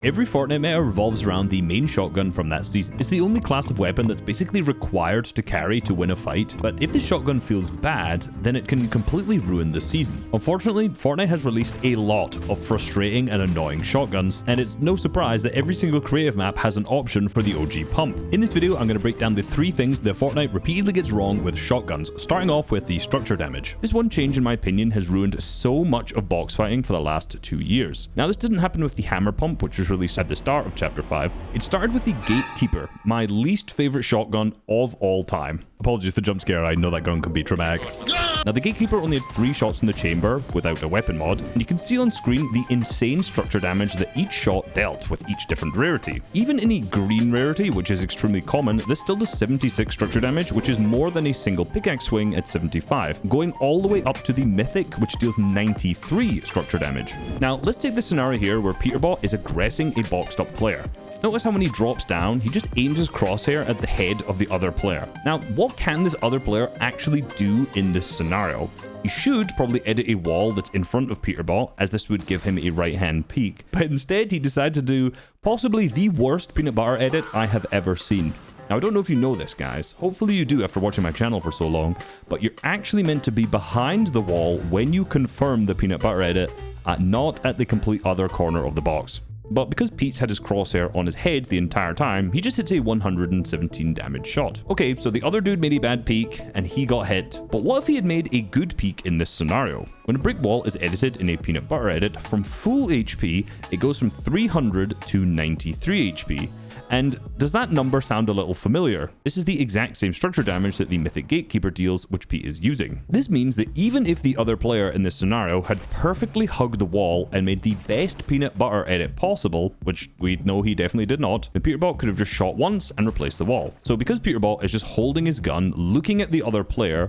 Every Fortnite meta revolves around the main shotgun from that season. It's the only class of weapon that's basically required to carry to win a fight, but if the shotgun feels bad, then it can completely ruin the season. Unfortunately, Fortnite has released a lot of frustrating and annoying shotguns, and it's no surprise that every single creative map has an option for the OG pump. In this video, I'm going to break down the 3 things that Fortnite repeatedly gets wrong with shotguns, starting off with the structure damage. This one change, in my opinion, has ruined so much of box fighting for the last 2 years. Now, this didn't happen with the hammer pump, which was released at the start of Chapter 5. It started with the Gatekeeper, my least favorite shotgun of all time. Apologies for the jump scare, I know that gun can be traumatic. Now, the Gatekeeper only had 3 shots in the chamber without a weapon mod, and you can see on screen the insane structure damage that each shot dealt with each different rarity. Even in a green rarity, which is extremely common, this still does 76 structure damage, which is more than a single pickaxe swing at 75, going all the way up to the Mythic, which deals 93 structure damage. Now, let's take this scenario here where Peterbot is aggressing a boxed up player. Notice how when he drops down, he just aims his crosshair at the head of the other player. Now, what can this other player actually do in this scenario? He should probably edit a wall that's in front of Peterbot, as this would give him a right-hand peek. But instead, he decided to do possibly the worst peanut butter edit I have ever seen. Now, I don't know if you know this, guys. Hopefully you do after watching my channel for so long, but you're actually meant to be behind the wall when you confirm the peanut butter edit, not at the complete other corner of the box. But because Pete's had his crosshair on his head the entire time, he just hits a 117 damage shot. Okay, so the other dude made a bad peek, and he got hit. But what if he had made a good peek in this scenario? When a brick wall is edited in a peanut butter edit, from full HP, it goes from 300 to 93 HP. And does that number sound a little familiar? This is the exact same structure damage that the Mythic Gatekeeper deals, which Pete is using. This means that even if the other player in this scenario had perfectly hugged the wall and made the best peanut butter edit possible, which we know he definitely did not, then Peterbot could have just shot once and replaced the wall. So because Peterbot is just holding his gun, looking at the other player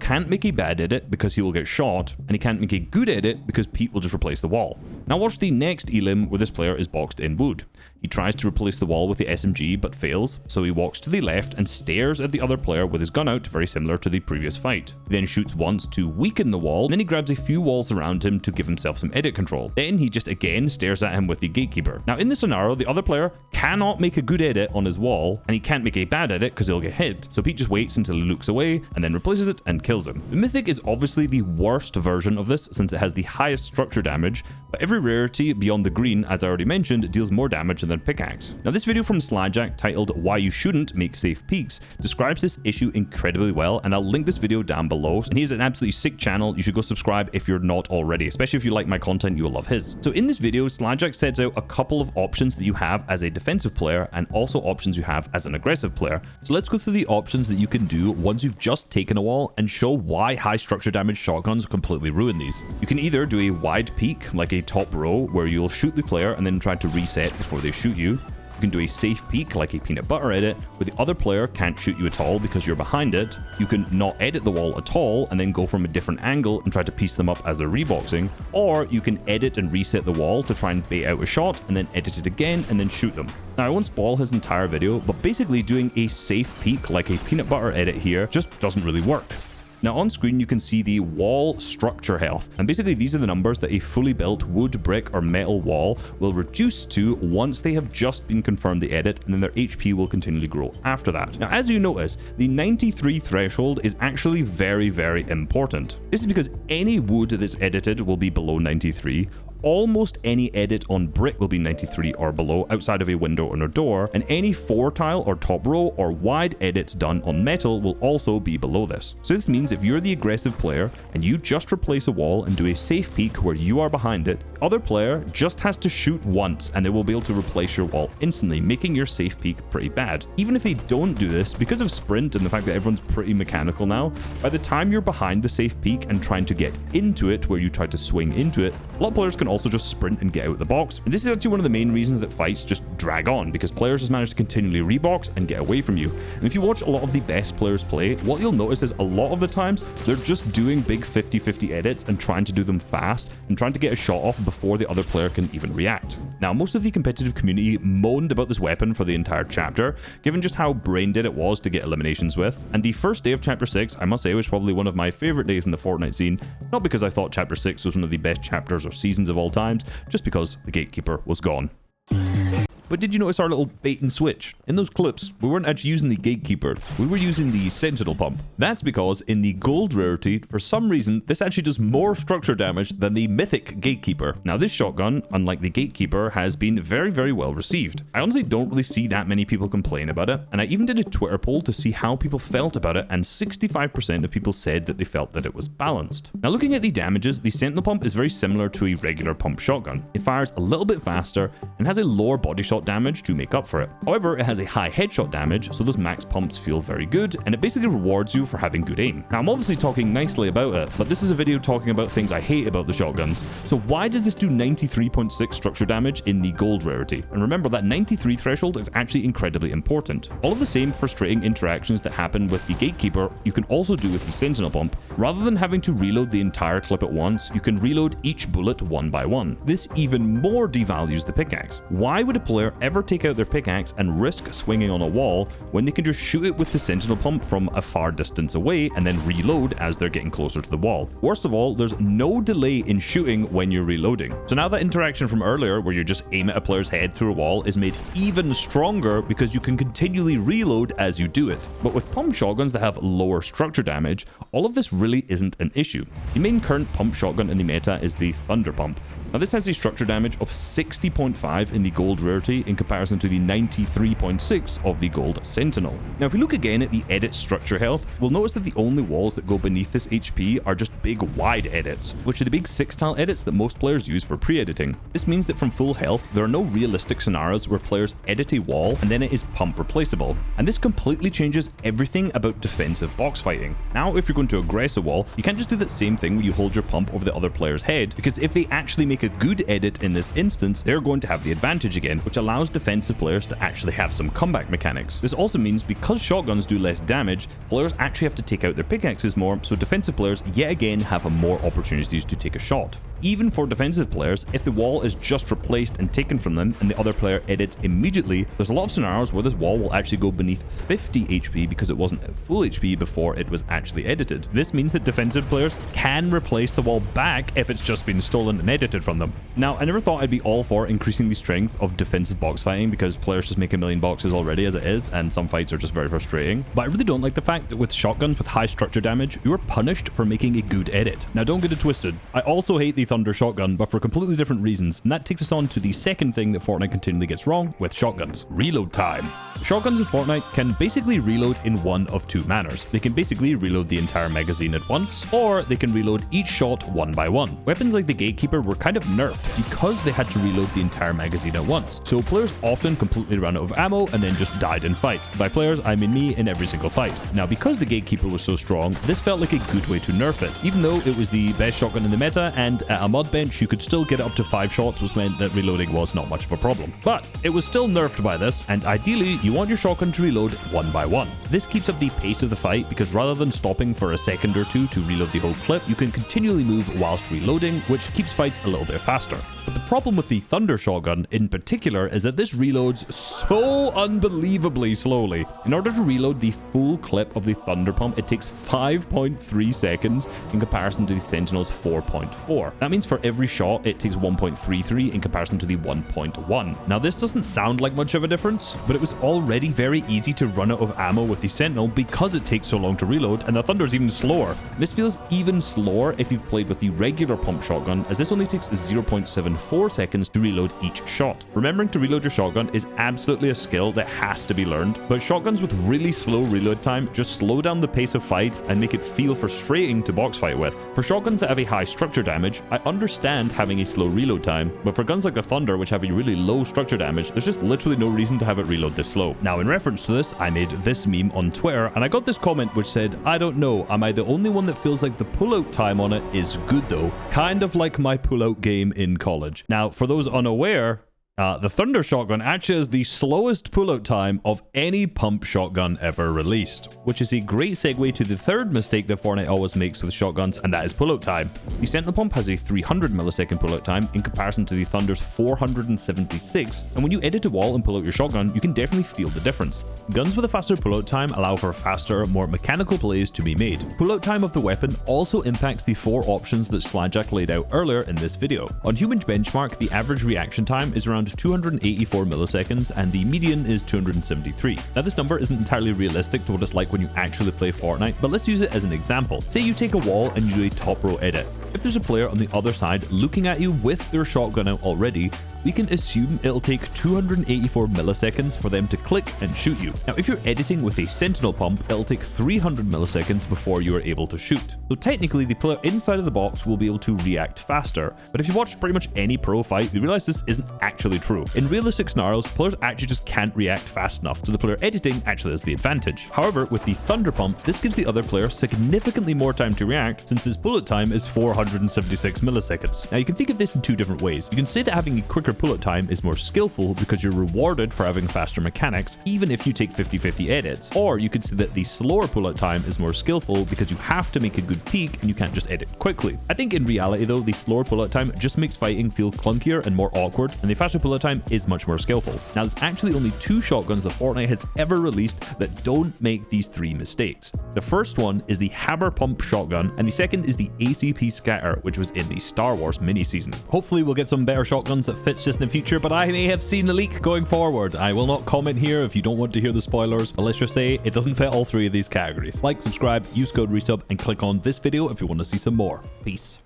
can't make a bad edit because he will get shot, and he can't make a good edit because Pete will just replace the wall. Now watch the next elim where this player is boxed in wood. He tries to replace the wall with the SMG but fails, so he walks to the left and stares at the other player with his gun out, very similar to the previous fight. He then shoots once to weaken the wall, and then he grabs a few walls around him to give himself some edit control. Then he just again stares at him with the Gatekeeper. Now in this scenario, the other player cannot make a good edit on his wall, and he can't make a bad edit because he'll get hit. So Pete just waits until he looks away and then replaces it and kills him. The Mythic is obviously the worst version of this since it has the highest structure damage, but every rarity beyond the green, as I already mentioned, deals more damage than pickaxe. Now this video from Slyjack titled "Why You Shouldn't Make Safe Peaks" describes this issue incredibly well, and I'll link this video down below. And he's an absolutely sick channel. You should go subscribe if you're not already, especially if you like my content, you'll love his. So in this video, Slyjack sets out a couple of options that you have as a defensive player and also options you have as an aggressive player. So let's go through the options that you can do once you've just taken a wall and show why high structure damage shotguns completely ruin these. You can either do a wide peek, like a top row, where you'll shoot the player and then try to reset before they shoot you. You can do a safe peek like a peanut butter edit, where the other player can't shoot you at all because you're behind it. You can not edit the wall at all and then go from a different angle and try to piece them up as they're reboxing. Or you can edit and reset the wall to try and bait out a shot and then edit it again and then shoot them. Now, I won't spoil his entire video, but basically doing a safe peek like a peanut butter edit here just doesn't really work. Now on screen you can see the wall structure health, and basically these are the numbers that a fully built wood, brick or metal wall will reduce to once they have just been confirmed the edit, and then their HP will continually grow after that. Now as you notice, the 93 threshold is actually very, very important. This is because any wood that's edited will be below 93. Almost any edit on brick will be 93 or below outside of a window or a door, and any 4 tile or top row or wide edits done on metal will also be below this. So this means if you're the aggressive player and you just replace a wall and do a safe peek where you are behind it, other player just has to shoot once and they will be able to replace your wall instantly, making your safe peek pretty bad. Even if they don't do this, because of sprint and the fact that everyone's pretty mechanical now, by the time you're behind the safe peek and trying to get into it where you try to swing into it, a lot of players can also just sprint and get out of the box. And this is actually one of the main reasons that fights just drag on, because players just manage to continually rebox and get away from you. And if you watch a lot of the best players play, what you'll notice is a lot of the times they're just doing big 50-50 edits and trying to do them fast and trying to get a shot off before the other player can even react. Now, most of the competitive community moaned about this weapon for the entire chapter, given just how brain dead it was to get eliminations with. And the first day of Chapter 6, I must say, was probably one of my favorite days in the Fortnite scene, not because I thought Chapter 6 was one of the best chapters or seasons of all time, just because the Gatekeeper was gone. But did you notice our little bait and switch? In those clips, we weren't actually using the Gatekeeper, we were using the Sentinel pump. That's because in the gold rarity, for some reason, this actually does more structure damage than the mythic Gatekeeper. Now this shotgun, unlike the Gatekeeper, has been very, very well received. I honestly don't really see that many people complain about it, and I even did a Twitter poll to see how people felt about it, and 65% of people said that they felt that it was balanced. Now looking at the damages, the Sentinel pump is very similar to a regular pump shotgun. It fires a little bit faster and has a lower body shot damage to make up for it. However, it has a high headshot damage, so those max pumps feel very good, and it basically rewards you for having good aim. Now I'm obviously talking nicely about it, but this is a video talking about things I hate about the shotguns. So why does this do 93.6 structure damage in the gold rarity? And remember that 93 threshold is actually incredibly important. All of the same frustrating interactions that happen with the Gatekeeper, you can also do with the Sentinel pump. Rather than having to reload the entire clip at once, you can reload each bullet one by one. This even more devalues the pickaxe. Why would a player ever take out their pickaxe and risk swinging on a wall when they can just shoot it with the Sentinel pump from a far distance away and then reload as they're getting closer to the wall? Worst of all, there's no delay in shooting when you're reloading. So now that interaction from earlier where you just aim at a player's head through a wall is made even stronger because you can continually reload as you do it. But with pump shotguns that have lower structure damage, all of this really isn't an issue. The main current pump shotgun in the meta is the Thunder Pump. Now this has a structure damage of 60.5 in the gold rarity in comparison to the 93.6 of the gold Sentinel. Now if we look again at the edit structure health, we'll notice that the only walls that go beneath this HP are just big wide edits, which are the big 6-tile edits that most players use for pre-editing. This means that from full health, there are no realistic scenarios where players edit a wall and then it is pump replaceable. And this completely changes everything about defensive box fighting. Now if you're going to aggress a wall, you can't just do that same thing where you hold your pump over the other player's head, because if they actually make a good edit in this instance, they're going to have the advantage again, which allows defensive players to actually have some comeback mechanics. This also means because shotguns do less damage, players actually have to take out their pickaxes more, so defensive players yet again have more opportunities to take a shot. Even for defensive players, if the wall is just replaced and taken from them and the other player edits immediately, there's a lot of scenarios where this wall will actually go beneath 50 HP because it wasn't at full HP before it was actually edited. This means that defensive players can replace the wall back if it's just been stolen and edited from them. Now, I never thought I'd be all for increasing the strength of defensive box fighting because players just make a million boxes already as it is, and some fights are just very frustrating. But I really don't like the fact that with shotguns with high structure damage, you are punished for making a good edit. Now, don't get it twisted. I also hate the Thunder shotgun, but for completely different reasons, and that takes us on to the second thing that Fortnite continually gets wrong with shotguns: reload time. Shotguns in Fortnite can basically reload in one of two manners. They can basically reload the entire magazine at once, or they can reload each shot one by one. Weapons like the Gatekeeper were kind of nerfed because they had to reload the entire magazine at once, so players often completely ran out of ammo and then just died in fights. By players, I mean me in every single fight. Now, because the Gatekeeper was so strong, this felt like a good way to nerf it. Even though it was the best shotgun in the meta, and at a mod bench you could still get up to 5 shots, which meant that reloading was not much of a problem. But it was still nerfed by this, and ideally you want your shotgun to reload one by one. This keeps up the pace of the fight because rather than stopping for a second or two to reload the whole clip, you can continually move whilst reloading, which keeps fights a little bit faster. But the problem with the Thunder shotgun in particular is that this reloads so unbelievably slowly. In order to reload the full clip of the Thunder pump, it takes 5.3 seconds in comparison to the Sentinel's 4.4. That means for every shot, it takes 1.33 in comparison to the 1.1. Now, this doesn't sound like much of a difference, but it was already very easy to run out of ammo with the Sentinel because it takes so long to reload, and the Thunder's even slower. This feels even slower if you've played with the regular pump shotgun, as this only takes 0.74 seconds to reload each shot. Remembering to reload your shotgun is absolutely a skill that has to be learned, but shotguns with really slow reload time just slow down the pace of fights and make it feel frustrating to box fight with. For shotguns that have a high structure damage, I understand having a slow reload time, but for guns like the Thunder, which have a really low structure damage, there's just literally no reason to have it reload this slow. Now, in reference to this, I made this meme on Twitter, and I got this comment which said, "I don't know, am I the only one that feels like the pullout time on it is good though? Kind of like my pullout game in college." Now, for those unaware, the Thunder shotgun actually has the slowest pullout time of any pump shotgun ever released, which is a great segue to the third mistake that Fortnite always makes with shotguns, and that is pullout time. The Sentinel pump has a 300 millisecond pullout time in comparison to the Thunder's 476, and when you edit a wall and pull out your shotgun, you can definitely feel the difference. Guns with a faster pullout time allow for faster, more mechanical plays to be made. Pullout time of the weapon also impacts the 4 options that Slajak laid out earlier in this video. On Human Benchmark, the average reaction time is around around 284 milliseconds and the median is 273. Now this number isn't entirely realistic to what it's like when you actually play Fortnite, but let's use it as an example. Say you take a wall and you do a top row edit. If there's a player on the other side looking at you with their shotgun out already, we can assume it'll take 284 milliseconds for them to click and shoot you. Now, if you're editing with a Sentinel pump, it'll take 300 milliseconds before you are able to shoot. So technically, the player inside of the box will be able to react faster. But if you watch pretty much any pro fight, you realize this isn't actually true. In realistic scenarios, players actually just can't react fast enough, so the player editing actually has the advantage. However, with the Thunder Pump, this gives the other player significantly more time to react, since its bullet time is 476 milliseconds. Now, you can think of this in two different ways. You can say that having a quicker bullet time is more skillful because you're rewarded for having faster mechanics, even if you take 50-50 edits. Or you could say that the slower bullet time is more skillful because you have to make a good peak and you can't just edit quickly. I think in reality though, the slower bullet time just makes fighting feel clunkier and more awkward, and the faster bullet time is much more skillful. Now, there's actually only 2 shotguns that Fortnite has ever released that don't make these 3 mistakes. The first one is the Hammer Pump shotgun, and the second is the ACP Scatter, which was in the Star Wars mini-season. Hopefully we'll get some better shotguns that fit this in the future, but I may have seen a leak going forward. I will not comment here if you don't want to hear the spoilers, but let's just say it doesn't fit all 3 of these categories. Like, subscribe, use code RESUB, and click on this video if you want to see some more. Peace.